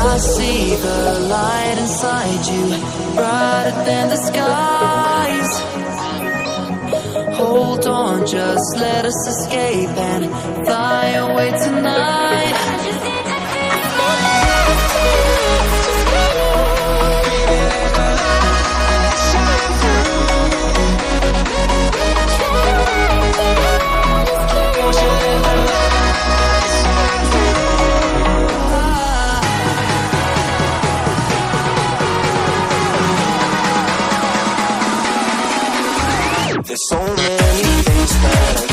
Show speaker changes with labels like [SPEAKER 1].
[SPEAKER 1] I see the light inside you, brighter than the skies. Hold on, just let us escape and fly away tonight.
[SPEAKER 2] There's so many things that I